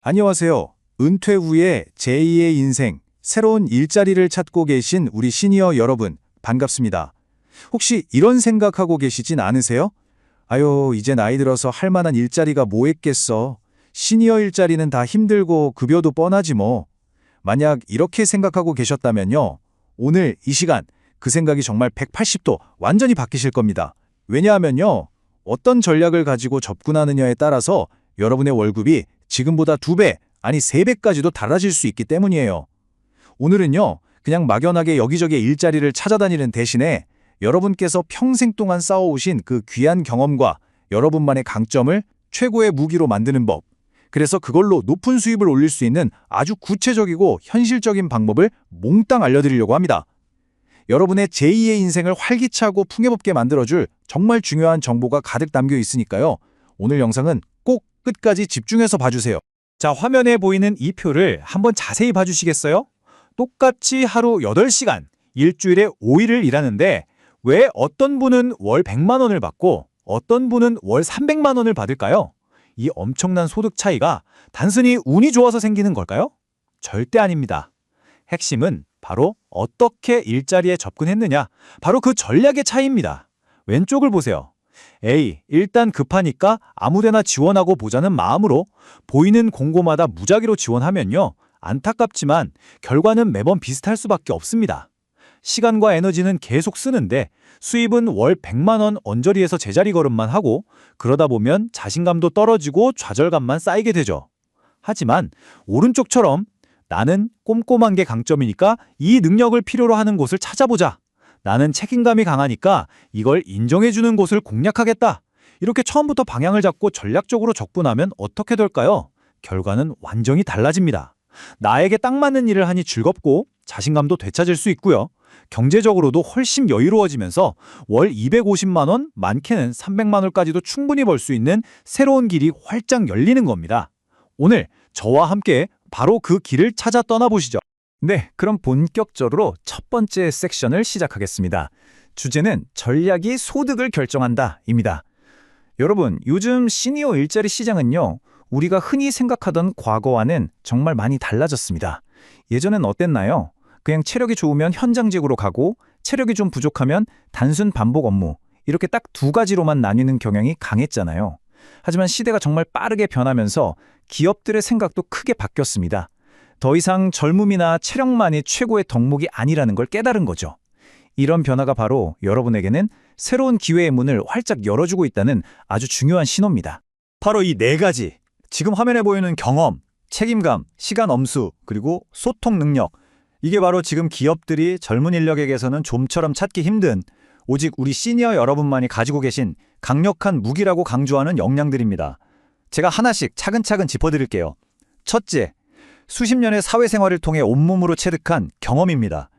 안녕하세요. 은퇴 후에 제2의 인생, 새로운 일자리를 찾고 계신 우리 시니어 여러분, 반갑습니다. 혹시 이런 생각하고 계시진 않으세요? 아유, 이제 나이 들어서 할 만한 일자리가 뭐 있겠어. 시니어 일자리는 다 힘들고 급여도 뻔하지 뭐. 만약 이렇게 생각하고 계셨다면요. 오늘 이 시간 그 생각이 정말 180도 완전히 바뀌실 겁니다. 왜냐하면요. 어떤 전략을 가지고 접근하느냐에 따라서 여러분의 월급이 지금보다 2배, 아니 3배까지도 달라질 수 있기 때문이에요. 오늘은요, 그냥 막연하게 여기저기 일자리를 찾아다니는 대신에 여러분께서 평생 동안 쌓아오신 그 귀한 경험과 여러분만의 강점을 최고의 무기로 만드는 법, 그래서 그걸로 높은 수입을 올릴 수 있는 아주 구체적이고 현실적인 방법을 몽땅 알려드리려고 합니다. 여러분의 제2의 인생을 활기차고 풍요롭게 만들어줄 정말 중요한 정보가 가득 담겨 있으니까요. 오늘 영상은 꼭 끝까지 집중해서 봐주세요. 자, 화면에 보이는 이 표를 한번 자세히 봐주시겠어요? 똑같이 하루 8시간, 일주일에 5일을 일하는데 왜 어떤 분은 월 100만 원을 받고 어떤 분은 월 300만 원을 받을까요? 이 엄청난 소득 차이가 단순히 운이 좋아서 생기는 걸까요? 절대 아닙니다. 핵심은 바로 어떻게 일자리에 접근했느냐, 바로 그 전략의 차이입니다. 왼쪽을 보세요. 에이, 일단 급하니까 아무데나 지원하고 보자는 마음으로 보이는 공고마다 무작위로 지원하면요. 안타깝지만 결과는 매번 비슷할 수밖에 없습니다. 시간과 에너지는 계속 쓰는데 수입은 월 100만 원 언저리에서 제자리 걸음만 하고 그러다 보면 자신감도 떨어지고 좌절감만 쌓이게 되죠. 하지만 오른쪽처럼 나는 꼼꼼한 게 강점이니까 이 능력을 필요로 하는 곳을 찾아보자. 나는 책임감이 강하니까 이걸 인정해주는 곳을 공략하겠다. 이렇게 처음부터 방향을 잡고 전략적으로 접근하면 어떻게 될까요? 결과는 완전히 달라집니다. 나에게 딱 맞는 일을 하니 즐겁고 자신감도 되찾을 수 있고요. 경제적으로도 훨씬 여유로워지면서 월 250만 원, 많게는 300만 원까지도 충분히 벌 수 있는 새로운 길이 활짝 열리는 겁니다. 오늘 저와 함께 바로 그 길을 찾아 떠나보시죠. 네, 그럼 본격적으로 첫 번째 섹션을 시작하겠습니다. 주제는 전략이 소득을 결정한다입니다. 여러분, 요즘 시니어 일자리 시장은요, 우리가 흔히 생각하던 과거와는 정말 많이 달라졌습니다. 예전엔 어땠나요? 그냥 체력이 좋으면 현장직으로 가고 체력이 좀 부족하면 단순 반복 업무, 이렇게 딱 2가지로만 나뉘는 경향이 강했잖아요. 하지만 시대가 정말 빠르게 변하면서 기업들의 생각도 크게 바뀌었습니다. 더 이상 젊음이나 체력만이 최고의 덕목이 아니라는 걸 깨달은 거죠. 이런 변화가 바로 여러분에게는 새로운 기회의 문을 활짝 열어주고 있다는 아주 중요한 신호입니다. 바로 이 4가지, 지금 화면에 보이는 경험, 책임감, 시간 엄수, 그리고 소통 능력, 이게 바로 지금 기업들이 젊은 인력에게서는 좀처럼 찾기 힘든, 오직 우리 시니어 여러분만이 가지고 계신 강력한 무기라고 강조하는 역량들입니다. 제가 하나씩 차근차근 짚어드릴게요. 첫째, 수십 년의 사회생활을 통해 온몸으로 체득한 경험입니다.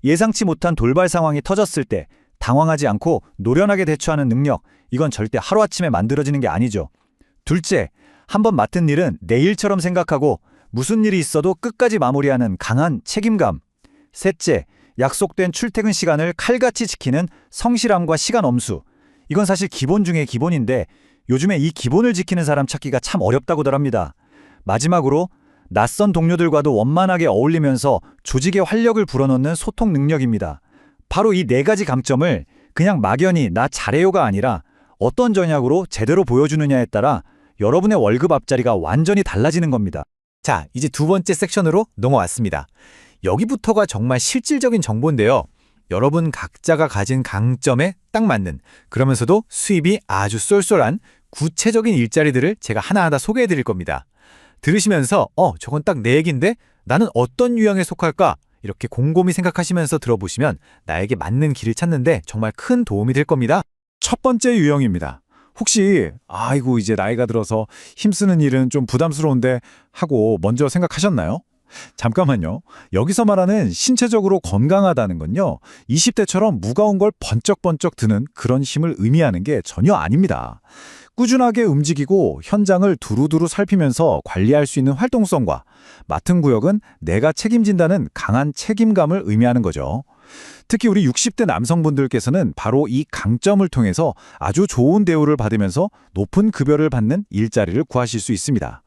예상치 못한 돌발 상황이 터졌을 때 당황하지 않고 노련하게 대처하는 능력, 이건 절대 하루아침에 만들어지는 게 아니죠. 둘째, 한번 맡은 일은 내 일처럼 생각하고 무슨 일이 있어도 끝까지 마무리하는 강한 책임감. 셋째, 약속된 출퇴근 시간을 칼같이 지키는 성실함과 시간 엄수. 이건 사실 기본 중에 기본인데 요즘에 이 기본을 지키는 사람 찾기가 참 어렵다고들 합니다. 마지막으로 낯선 동료들과도 원만하게 어울리면서 조직의 활력을 불어넣는 소통 능력입니다. 바로 이 4가지 강점을 그냥 막연히 나 잘해요가 아니라 어떤 전략으로 제대로 보여주느냐에 따라 여러분의 월급 앞자리가 완전히 달라지는 겁니다. 자, 이제 2번째 섹션으로 넘어왔습니다. 여기부터가 정말 실질적인 정보인데요. 여러분 각자가 가진 강점에 딱 맞는, 그러면서도 수입이 아주 쏠쏠한 구체적인 일자리들을 제가 하나하나 소개해 드릴 겁니다. 들으시면서 저건 딱 내 얘기인데 나는 어떤 유형에 속할까? 이렇게 곰곰이 생각하시면서 들어보시면 나에게 맞는 길을 찾는데 정말 큰 도움이 될 겁니다. 첫 번째 유형입니다. 혹시 아이고 이제 나이가 들어서 힘쓰는 일은 좀 부담스러운데 하고 먼저 생각하셨나요? 잠깐만요. 여기서 말하는 신체적으로 건강하다는 건요, 20대처럼 무거운 걸 번쩍번쩍 드는 그런 힘을 의미하는 게 전혀 아닙니다. 꾸준하게 움직이고 현장을 두루두루 살피면서 관리할 수 있는 활동성과 맡은 구역은 내가 책임진다는 강한 책임감을 의미하는 거죠. 특히 우리 60대 남성분들께서는 바로 이 강점을 통해서 아주 좋은 대우를 받으면서 높은 급여를 받는 일자리를 구하실 수 있습니다.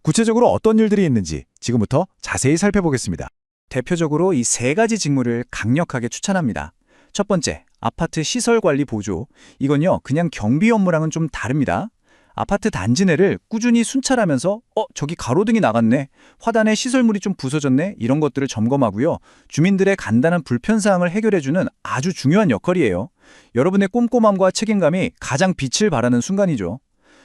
구체적으로 어떤 일들이 있는지 지금부터 자세히 살펴보겠습니다. 대표적으로 이 세 가지 직무를 강력하게 추천합니다. 첫 번째, 아파트 시설관리 보조. 이건요, 그냥 경비 업무랑은 좀 다릅니다. 아파트 단지 내를 꾸준히 순찰하면서 저기 가로등이 나갔네, 화단에 시설물이 좀 부서졌네, 이런 것들을 점검하고요. 주민들의 간단한 불편사항을 해결해주는 아주 중요한 역할이에요. 여러분의 꼼꼼함과 책임감이 가장 빛을 발하는 순간이죠.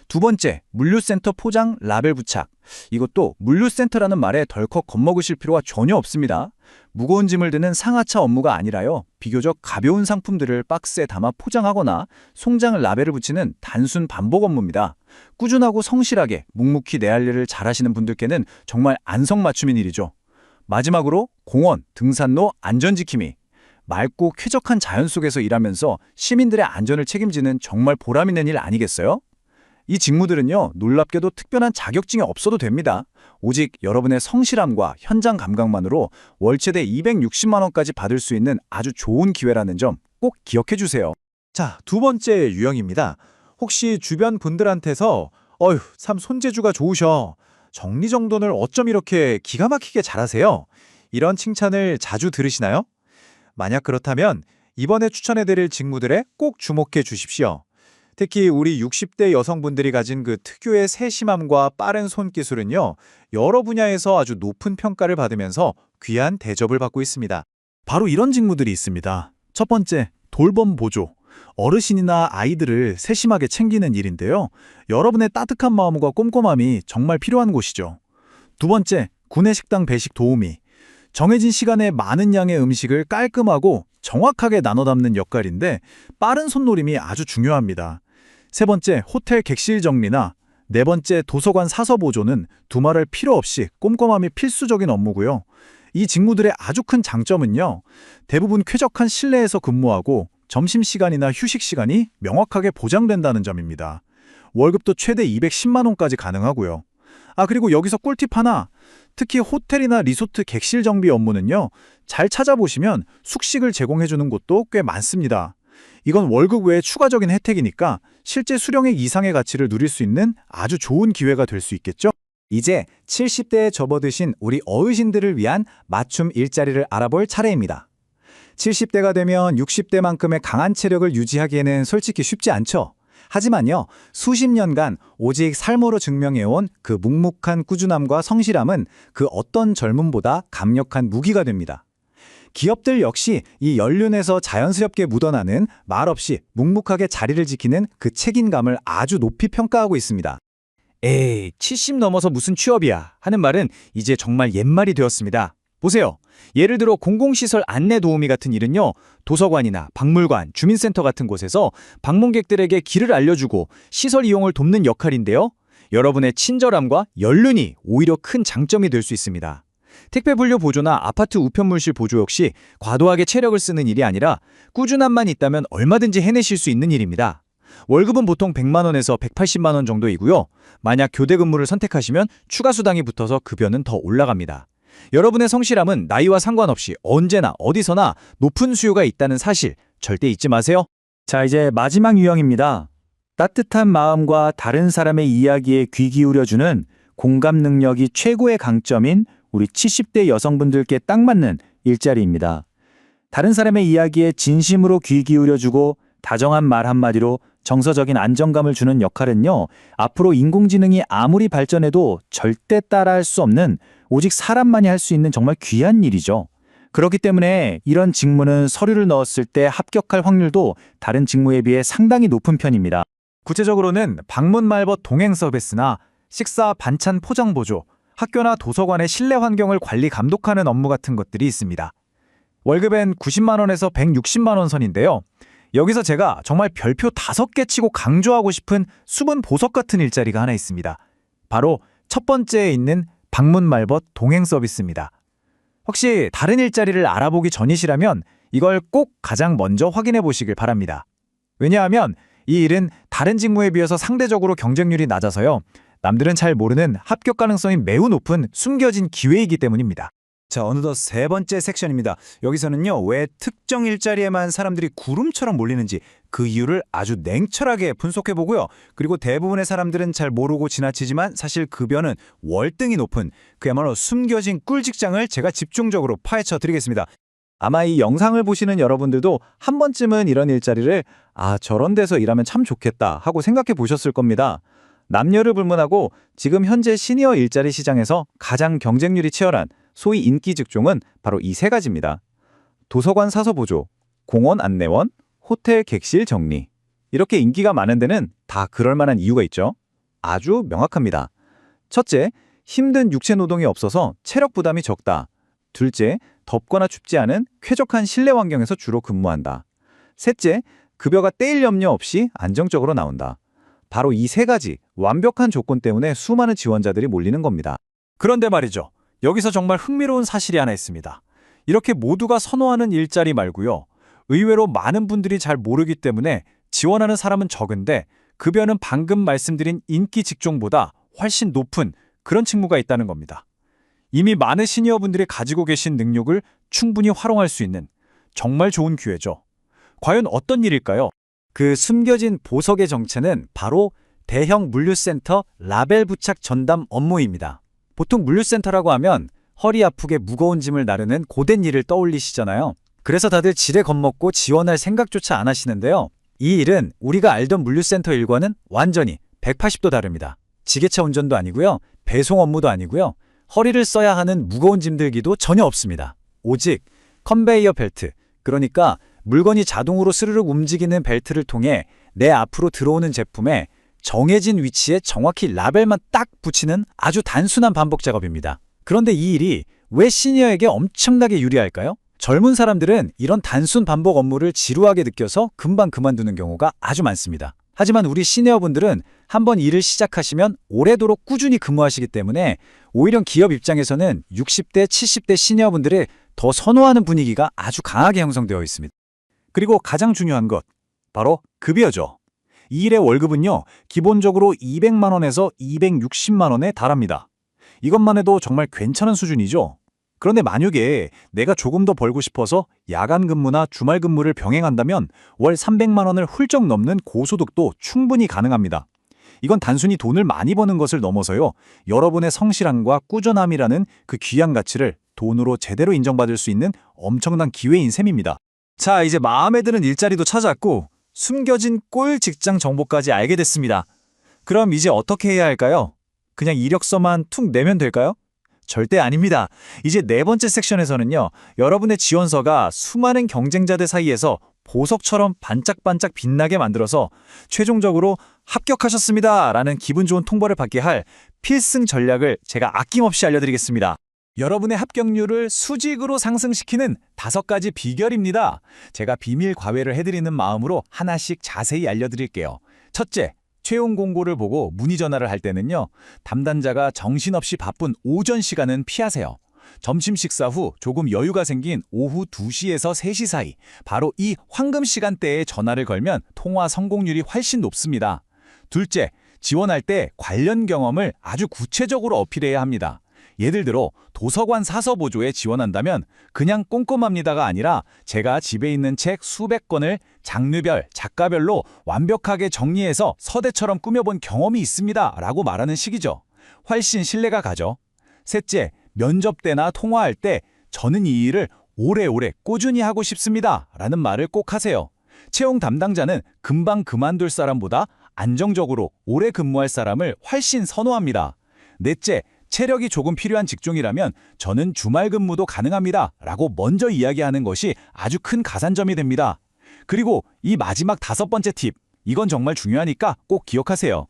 두 번째, 물류센터 포장 라벨 부착. 이것도 물류센터라는 말에 덜컥 겁먹으실 필요가 전혀 없습니다. 무거운 짐을 드는 상하차 업무가 아니라요, 비교적 가벼운 상품들을 박스에 담아 포장하거나 송장 라벨을 붙이는 단순 반복 업무입니다. 꾸준하고 성실하게 묵묵히 내 할 일을 잘하시는 분들께는 정말 안성맞춤인 일이죠. 마지막으로 공원, 등산로 안전지킴이. 맑고 쾌적한 자연 속에서 일하면서 시민들의 안전을 책임지는 정말 보람있는 일 아니겠어요? 이 직무들은요, 놀랍게도 특별한 자격증이 없어도 됩니다. 오직 여러분의 성실함과 현장 감각만으로 월 최대 260만 원까지 받을 수 있는 아주 좋은 기회라는 점 꼭 기억해 주세요. 자, 두 번째 유형입니다. 혹시 주변 분들한테서 어휴, 참 손재주가 좋으셔, 정리정돈을 어쩜 이렇게 기가 막히게 잘하세요, 이런 칭찬을 자주 들으시나요? 만약 그렇다면 이번에 추천해드릴 직무들에 꼭 주목해 주십시오. 특히 우리 60대 여성분들이 가진 그 특유의 세심함과 빠른 손기술은요, 여러 분야에서 아주 높은 평가를 받으면서 귀한 대접을 받고 있습니다. 바로 이런 직무들이 있습니다. 첫 번째, 돌봄 보조. 어르신이나 아이들을 세심하게 챙기는 일인데요, 여러분의 따뜻한 마음과 꼼꼼함이 정말 필요한 곳이죠. 두 번째, 구내식당 배식 도우미. 정해진 시간에 많은 양의 음식을 깔끔하고 정확하게 나눠 담는 역할인데 빠른 손놀림이 아주 중요합니다. 세 번째, 호텔 객실 정리나 네 번째, 도서관 사서 보조는 두말할 필요 없이 꼼꼼함이 필수적인 업무고요. 이 직무들의 아주 큰 장점은요, 대부분 쾌적한 실내에서 근무하고 점심시간이나 휴식시간이 명확하게 보장된다는 점입니다. 월급도 최대 210만 원까지 가능하고요. 그리고 여기서 꿀팁 하나. 특히 호텔이나 리조트 객실 정비 업무는요, 잘 찾아보시면 숙식을 제공해주는 곳도 꽤 많습니다. 이건 월급 외에 추가적인 혜택이니까 실제 수령액 이상의 가치를 누릴 수 있는 아주 좋은 기회가 될 수 있겠죠? 이제 70대에 접어드신 우리 어르신들을 위한 맞춤 일자리를 알아볼 차례입니다. 70대가 되면 60대만큼의 강한 체력을 유지하기에는 솔직히 쉽지 않죠. 하지만요, 수십 년간 오직 삶으로 증명해온 그 묵묵한 꾸준함과 성실함은 그 어떤 젊음보다 강력한 무기가 됩니다. 기업들 역시 이 연륜에서 자연스럽게 묻어나는 말없이 묵묵하게 자리를 지키는 그 책임감을 아주 높이 평가하고 있습니다. 에이, 70 넘어서 무슨 취업이야 하는 말은 이제 정말 옛말이 되었습니다. 보세요. 예를 들어 공공시설 안내 도우미 같은 일은요, 도서관이나 박물관, 주민센터 같은 곳에서 방문객들에게 길을 알려주고 시설 이용을 돕는 역할인데요. 여러분의 친절함과 연륜이 오히려 큰 장점이 될 수 있습니다. 택배 분류 보조나 아파트 우편물실 보조 역시 과도하게 체력을 쓰는 일이 아니라 꾸준함만 있다면 얼마든지 해내실 수 있는 일입니다. 월급은 보통 100만 원에서 180만 원 정도이고요. 만약 교대 근무를 선택하시면 추가 수당이 붙어서 급여는 더 올라갑니다. 여러분의 성실함은 나이와 상관없이 언제나 어디서나 높은 수요가 있다는 사실 절대 잊지 마세요. 자, 이제 마지막 유형입니다. 따뜻한 마음과 다른 사람의 이야기에 귀 기울여주는 공감 능력이 최고의 강점인 우리 70대 여성분들께 딱 맞는 일자리입니다. 다른 사람의 이야기에 진심으로 귀 기울여주고 다정한 말 한마디로 정서적인 안정감을 주는 역할은요, 앞으로 인공지능이 아무리 발전해도 절대 따라할 수 없는 오직 사람만이 할 수 있는 정말 귀한 일이죠. 그렇기 때문에 이런 직무는 서류를 넣었을 때 합격할 확률도 다른 직무에 비해 상당히 높은 편입니다. 구체적으로는 방문 말벗 동행 서비스나 식사 반찬 포장 보조, 학교나 도서관의 실내 환경을 관리 감독하는 업무 같은 것들이 있습니다. 월급엔 90만 원에서 160만 원 선인데요. 여기서 제가 정말 별표 5개 치고 강조하고 싶은 숨은 보석 같은 일자리가 하나 있습니다. 바로 첫 번째에 있는 방문 말벗 동행 서비스입니다. 혹시 다른 일자리를 알아보기 전이시라면 이걸 꼭 가장 먼저 확인해 보시길 바랍니다. 왜냐하면 이 일은 다른 직무에 비해서 상대적으로 경쟁률이 낮아서요, 남들은 잘 모르는 합격 가능성이 매우 높은 숨겨진 기회이기 때문입니다. 자, 어느덧 세 번째 섹션입니다. 여기서는요, 왜 특정 일자리에만 사람들이 구름처럼 몰리는지 그 이유를 아주 냉철하게 분석해 보고요. 그리고 대부분의 사람들은 잘 모르고 지나치지만 사실 급여는 월등히 높은 그야말로 숨겨진 꿀 직장을 제가 집중적으로 파헤쳐 드리겠습니다. 아마 이 영상을 보시는 여러분들도 한 번쯤은 이런 일자리를 저런 데서 일하면 참 좋겠다 하고 생각해 보셨을 겁니다. 남녀를 불문하고 지금 현재 시니어 일자리 시장에서 가장 경쟁률이 치열한 소위 인기 직종은 바로 이 세 가지입니다. 도서관 사서 보조, 공원 안내원, 호텔 객실 정리. 이렇게 인기가 많은 데는 다 그럴 만한 이유가 있죠. 아주 명확합니다. 첫째, 힘든 육체 노동이 없어서 체력 부담이 적다. 둘째, 덥거나 춥지 않은 쾌적한 실내 환경에서 주로 근무한다. 셋째, 급여가 떼일 염려 없이 안정적으로 나온다. 바로 이 세 가지 완벽한 조건 때문에 수많은 지원자들이 몰리는 겁니다. 그런데 말이죠. 여기서 정말 흥미로운 사실이 하나 있습니다. 이렇게 모두가 선호하는 일자리 말고요. 의외로 많은 분들이 잘 모르기 때문에 지원하는 사람은 적은데 급여는 방금 말씀드린 인기 직종보다 훨씬 높은 그런 직무가 있다는 겁니다. 이미 많은 시니어분들이 가지고 계신 능력을 충분히 활용할 수 있는 정말 좋은 기회죠. 과연 어떤 일일까요? 그 숨겨진 보석의 정체는 바로 대형 물류센터 라벨 부착 전담 업무입니다. 보통 물류센터라고 하면 허리 아프게 무거운 짐을 나르는 고된 일을 떠올리시잖아요. 그래서 다들 지레 겁먹고 지원할 생각조차 안 하시는데요. 이 일은 우리가 알던 물류센터 일과는 완전히 180도 다릅니다. 지게차 운전도 아니고요. 배송 업무도 아니고요. 허리를 써야 하는 무거운 짐 들기도 전혀 없습니다. 오직 컨베이어 벨트, 그러니까 물건이 자동으로 스르륵 움직이는 벨트를 통해 내 앞으로 들어오는 제품에 정해진 위치에 정확히 라벨만 딱 붙이는 아주 단순한 반복 작업입니다. 그런데 이 일이 왜 시니어에게 엄청나게 유리할까요? 젊은 사람들은 이런 단순 반복 업무를 지루하게 느껴서 금방 그만두는 경우가 아주 많습니다. 하지만 우리 시니어분들은 한번 일을 시작하시면 오래도록 꾸준히 근무하시기 때문에 오히려 기업 입장에서는 60대, 70대 시니어분들을 더 선호하는 분위기가 아주 강하게 형성되어 있습니다. 그리고 가장 중요한 것, 바로 급여죠. 이 일의 월급은요, 기본적으로 200만 원에서 260만 원에 달합니다. 이것만 해도 정말 괜찮은 수준이죠. 그런데 만약에 내가 조금 더 벌고 싶어서 야간 근무나 주말 근무를 병행한다면 월 300만 원을 훌쩍 넘는 고소득도 충분히 가능합니다. 이건 단순히 돈을 많이 버는 것을 넘어서요, 여러분의 성실함과 꾸준함이라는 그 귀한 가치를 돈으로 제대로 인정받을 수 있는 엄청난 기회인 셈입니다. 자, 이제 마음에 드는 일자리도 찾았고 숨겨진 꿀 직장 정보까지 알게 됐습니다. 그럼 이제 어떻게 해야 할까요? 그냥 이력서만 툭 내면 될까요? 절대 아닙니다. 이제 네 번째 섹션에서는요, 여러분의 지원서가 수많은 경쟁자들 사이에서 보석처럼 반짝반짝 빛나게 만들어서 최종적으로 합격하셨습니다 라는 기분 좋은 통보를 받게 할 필승 전략을 제가 아낌없이 알려드리겠습니다. 여러분의 합격률을 수직으로 상승시키는 5가지 비결입니다. 제가 비밀 과외를 해드리는 마음으로 하나씩 자세히 알려드릴게요. 첫째, 채용 공고를 보고 문의 전화를 할 때는요, 담당자가 정신없이 바쁜 오전 시간은 피하세요. 점심 식사 후 조금 여유가 생긴 오후 2시에서 3시 사이, 바로 이 황금 시간대에 전화를 걸면 통화 성공률이 훨씬 높습니다. 둘째, 지원할 때 관련 경험을 아주 구체적으로 어필해야 합니다. 예를 들어 도서관 사서 보조에 지원한다면 그냥 꼼꼼합니다가 아니라 제가 집에 있는 책 수백 권을 장르별, 작가별로 완벽하게 정리해서 서대처럼 꾸며본 경험이 있습니다 라고 말하는 식이죠. 훨씬 신뢰가 가죠. 셋째, 면접 때나 통화할 때 저는 이 일을 오래오래 꾸준히 하고 싶습니다 라는 말을 꼭 하세요. 채용 담당자는 금방 그만둘 사람보다 안정적으로 오래 근무할 사람을 훨씬 선호합니다. 넷째, 체력이 조금 필요한 직종이라면 저는 주말 근무도 가능합니다 라고 먼저 이야기하는 것이 아주 큰 가산점이 됩니다. 그리고 이 마지막 5번째 팁, 이건 정말 중요하니까 꼭 기억하세요.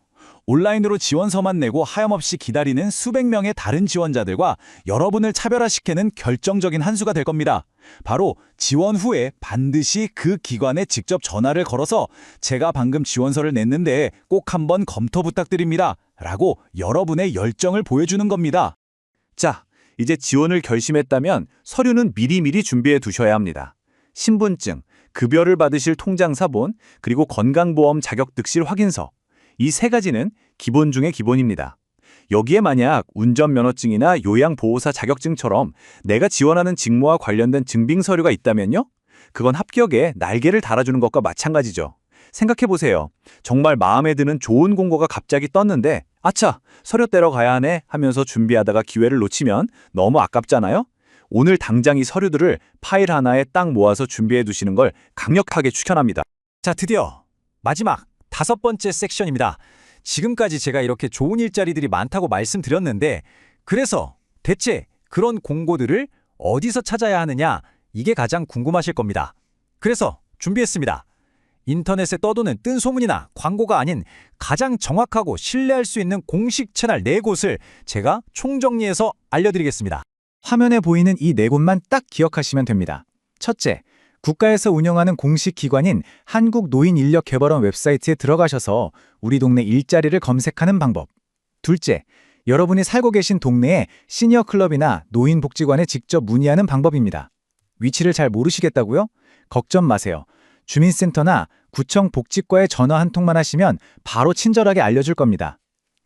온라인으로 지원서만 내고 하염없이 기다리는 수백 명의 다른 지원자들과 여러분을 차별화시키는 결정적인 한 수가 될 겁니다. 바로 지원 후에 반드시 그 기관에 직접 전화를 걸어서 제가 방금 지원서를 냈는데 꼭 한번 검토 부탁드립니다 라고 여러분의 열정을 보여주는 겁니다. 자, 이제 지원을 결심했다면 서류는 미리미리 준비해 두셔야 합니다. 신분증, 급여를 받으실 통장 사본, 그리고 건강보험 자격 득실 확인서. 이 3가지는 기본 중의 기본입니다. 여기에 만약 운전면허증이나 요양보호사 자격증처럼 내가 지원하는 직무와 관련된 증빙 서류가 있다면요? 그건 합격에 날개를 달아주는 것과 마찬가지죠. 생각해보세요. 정말 마음에 드는 좋은 공고가 갑자기 떴는데 아차, 서류 떼러 가야 하네 하면서 준비하다가 기회를 놓치면 너무 아깝잖아요? 오늘 당장 이 서류들을 파일 하나에 딱 모아서 준비해 두시는 걸 강력하게 추천합니다. 자, 드디어 마지막 5번째 섹션입니다. 지금까지 제가 이렇게 좋은 일자리들이 많다고 말씀드렸는데 그래서 대체 그런 공고들을 어디서 찾아야 하느냐 이게 가장 궁금하실 겁니다. 그래서 준비했습니다. 인터넷에 떠도는 뜬 소문이나 광고가 아닌 가장 정확하고 신뢰할 수 있는 공식 채널 4곳을 제가 총정리해서 알려드리겠습니다. 화면에 보이는 이 4곳만 딱 기억하시면 됩니다. 첫째, 국가에서 운영하는 공식 기관인 한국노인인력개발원 웹사이트에 들어가셔서 우리 동네 일자리를 검색하는 방법. 둘째, 여러분이 살고 계신 동네에 시니어 클럽이나 노인복지관에 직접 문의하는 방법입니다. 위치를 잘 모르시겠다고요? 걱정 마세요. 주민센터나 구청 복지과에 전화 한 통만 하시면 바로 친절하게 알려줄 겁니다.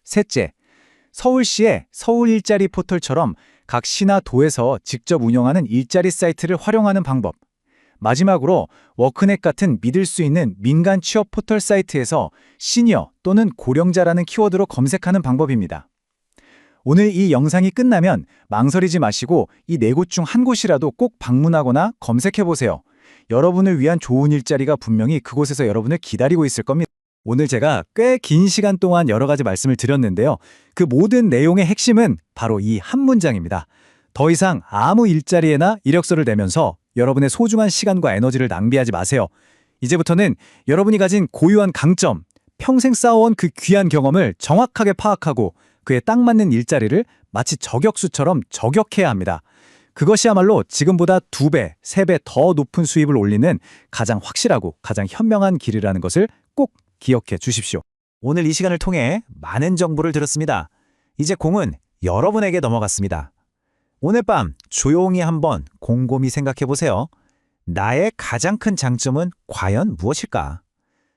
셋째, 서울시의 서울 일자리 포털처럼 각 시나 도에서 직접 운영하는 일자리 사이트를 활용하는 방법. 마지막으로 워크넷 같은 믿을 수 있는 민간 취업 포털 사이트에서 시니어 또는 고령자라는 키워드로 검색하는 방법입니다. 오늘 이 영상이 끝나면 망설이지 마시고 이 4곳 중 한 곳이라도 꼭 방문하거나 검색해보세요. 여러분을 위한 좋은 일자리가 분명히 그곳에서 여러분을 기다리고 있을 겁니다. 오늘 제가 꽤 긴 시간 동안 여러 가지 말씀을 드렸는데요. 그 모든 내용의 핵심은 바로 이 한 문장입니다. 더 이상 아무 일자리에나 이력서를 내면서 여러분의 소중한 시간과 에너지를 낭비하지 마세요. 이제부터는 여러분이 가진 고유한 강점, 평생 쌓아온 그 귀한 경험을 정확하게 파악하고 그에 딱 맞는 일자리를 마치 저격수처럼 저격해야 합니다. 그것이야말로 지금보다 2배, 3배 더 높은 수입을 올리는 가장 확실하고 가장 현명한 길이라는 것을 꼭 기억해 주십시오. 오늘 이 시간을 통해 많은 정보를 들었습니다. 이제 공은 여러분에게 넘어갔습니다. 오늘 밤 조용히 한번 곰곰이 생각해 보세요. 나의 가장 큰 장점은 과연 무엇일까?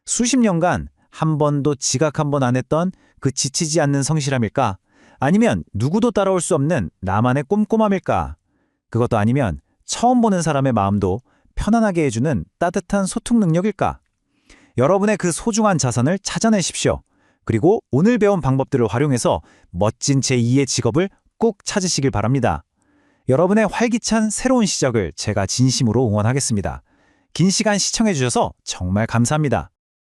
수십 년간 한 번도 지각 한 번 안 했던 그 지치지 않는 성실함일까? 아니면 누구도 따라올 수 없는 나만의 꼼꼼함일까? 그것도 아니면 처음 보는 사람의 마음도 편안하게 해주는 따뜻한 소통 능력일까? 여러분의 그 소중한 자산을 찾아내십시오. 그리고 오늘 배운 방법들을 활용해서 멋진 제2의 직업을 꼭 찾으시길 바랍니다. 여러분의 활기찬 새로운 시작을 제가 진심으로 응원하겠습니다. 긴 시간 시청해주셔서 정말 감사합니다.